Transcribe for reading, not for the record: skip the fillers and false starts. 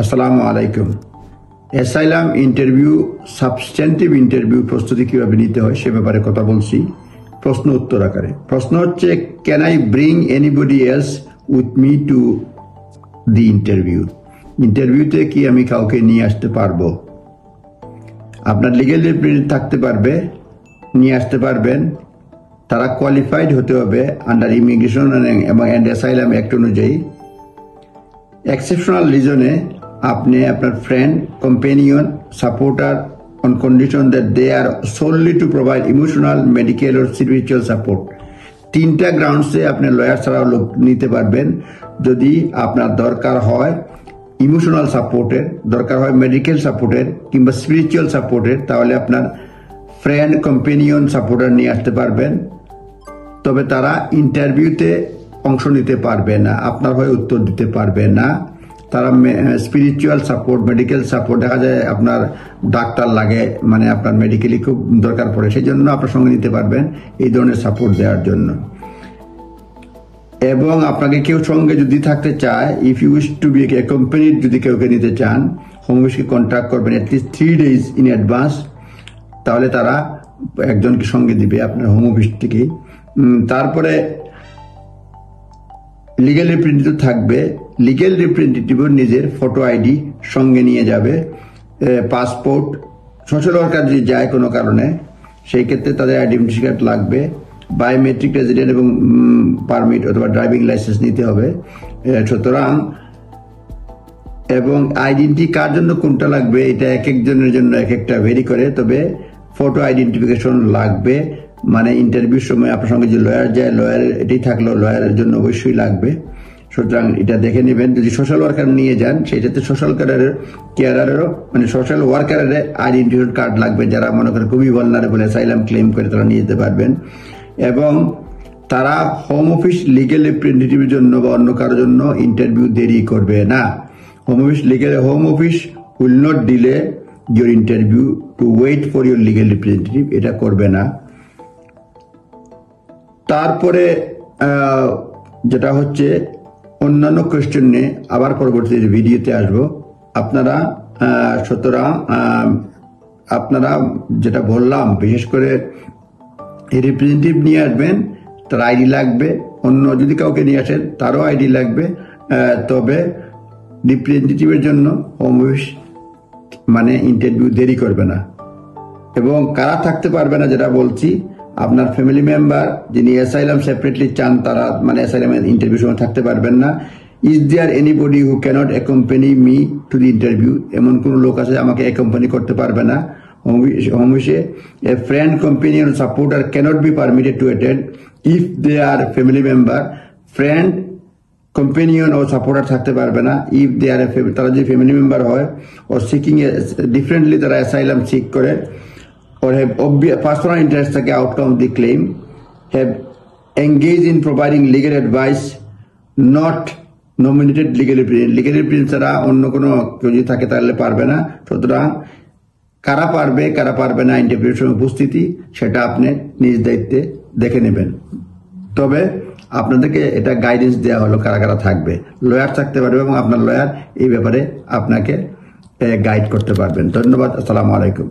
আসসালামু আলাইকুম। Asylum interview, substantive interview প্রস্তুতি কিভাবে নিতে হয় সে ব্যাপারে কথা বলছি প্রশ্ন উত্তর আকারে। প্রশ্ন হচ্ছে, can I bring anybody else with me to the interview? ইন্টারভিউতে কি আমি কাউকে নিয়ে আসতে পারবো? আপনার লিগ্যাল রিপ্রেজেন্টেটিভ থাকতে পারবে, নিয়ে আসতে পারবেন। তারা কোয়ালিফাইড হতে হবে আন্ডার ইমিগ্রেশন এবং অ্যাসাইলাম অ্যাক্ট অনুযায়ী। এক্সেপশনাল রিজনে আপনি আপনার friend, companion, supporter on condition that they are solely to provide emotional, medical ও স্পিরিচুয়াল সাপোর্ট। তিনটা গ্রাউন্ডসে আপনি লয়ার ছাড়াও লোক নিতে পারবেন। যদি আপনার দরকার হয় ইমোশনাল সাপোর্টের, দরকার হয় মেডিকেল সাপোর্টের কিংবা স্পিরিচুয়াল সাপোর্টের, তাহলে আপনার ফ্রেন্ড, কম্পেনিয়ন, সাপোর্টার নিয়ে আসতে পারবেন। তবে তারা ইন্টারভিউতে অংশ নিতে পারবে না, আপনার হয়ে উত্তর দিতে পারবে না। তারা স্পিরিচুয়াল সাপোর্ট, মেডিকেল সাপোর্ট, দেখা যায় আপনার ডাক্তার লাগে, মানে আপনার মেডিকেলি খুব দরকার পড়ে, সেই জন্য আপনার সঙ্গে নিতে পারবেন এই ধরনের সাপোর্ট দেওয়ার জন্য। এবং আপনাকে কেউ সঙ্গে যদি থাকতে চায়, if you wish to be accompanied, যদি কেউকে নিতে চান, হোম অফিসকে কন্ট্যাক্ট করবেন অ্যাটলিস্ট 3 days ইন অ্যাডভান্স, তাহলে তারা একজনকে সঙ্গে দিবে আপনার হোম অফিস থেকেই। তারপরে লিগ্যাল রিপ্রেজেন্টেটিভ থাকবে। লিগ্যাল রিপ্রেজেন্টেটিভও নিজের ফটো আইডি সঙ্গে নিয়ে যাবে, পাসপোর্ট। সোশ্যাল ওয়ার্কার যদি যায় কোনো কারণে, সেই ক্ষেত্রে তাদের আইডেন্টিটি কার্ড লাগবে, বায়োমেট্রিক রেজিডেন্ট এবং পারমিট অথবা ড্রাইভিং লাইসেন্স নিতে হবে। সুতরাং এবং আইডেন্টি কার জন্য কোনটা লাগবে এটা এক একজনের জন্য এক একটা ভেরি করে, তবে ফটো আইডেন্টিফিকেশন লাগবে। মানে ইন্টারভিউর সময় আপনার সঙ্গে যে লয়ার যায়, লয়ারের এটাই থাকলো, লয়ারের জন্য অবশ্যই লাগবে। সুতরাং এটা দেখে নেবেন। যদি সোশ্যাল ওয়ার্কার নিয়ে যান, সেটাতে সোশ্যাল কেয়ারারেরও মানে সোশ্যাল ওয়ার্কারের আইডেন্টিফিকেশন কার্ড লাগবে। যারা মনে করেন খুবই ভালনারেবল, অ্যাসাইলাম ক্লেম করে, তারা নিয়ে যেতে পারবেন। এবং তারা হোম অফিস লিগ্যাল রিপ্রেজেন্টেটিভের জন্য বা অন্য কারোর জন্য ইন্টারভিউ দেরি করবে না। Home office will not delay your interview to wait for your legal representative, এটা করবে না। তারপরে যেটা হচ্ছে অন্যান্য কোয়েশ্চেন নিয়ে আবার পরবর্তী ভিডিওতে আসবো। সুতরাং আপনারা যেটা বললাম, বিশেষ করে রিপ্রেজেন্টেটিভ নিয়ে আসবেন, তার আইডি লাগবে। অন্য যদি কাউকে নিয়ে আসেন, তারও আইডি লাগবে। তবে রিপ্রেজেন্টেটিভের জন্য হোম অফিস মানে ইন্টারভিউ দেরি করবে না। এবং কারা থাকতে পারবে না যেটা বলছি, আপনার ফ্যামিলি মেম্বার যিনি অ্যাসাইলাম সেপারেটলি চান, তারা মানে অ্যাসাইলামের ইন্টারভিউ সময় থাকতে পারবেন না। Is there anybody who cannot accompany me to the interview? এমন কোন লোক আছে আমাকে অ্যাকম্পানি করতে পারবে না হোম অফিসে। A friend, companion, supporter cannot be permitted to attend if they are family member. Friend, companion ও সাপোর্টার থাকতে পারবে না ইফ দে আর তারা যদি ফ্যামিলি মেম্বার হয়, ও সিকিং ডিফারেন্টলি, তারা অ্যাসাইলাম সিক করে, or have personal interest in the outcome of the claim, have engaged in providing legal advice, not nominated legal representative. Legal representative ছাড়া অন্য কোনো কেউ যদি থাকে তাহলে পারবে না। সুতরাং কারা পারবে না ইন্টারভিউর সময় উপস্থিতি, সেটা আপনি নিজ দায়িত্বে দেখে নেবেন। তবে আপনাদেরকে এটা গাইডেন্স দেওয়া হলো কারা কারা থাকবে। লয়ার থাকতে পারবে এবং আপনার লয়ার এই ব্যাপারে আপনাকে গাইড করতে পারবেন। ধন্যবাদ। আসসালামু আলাইকুম।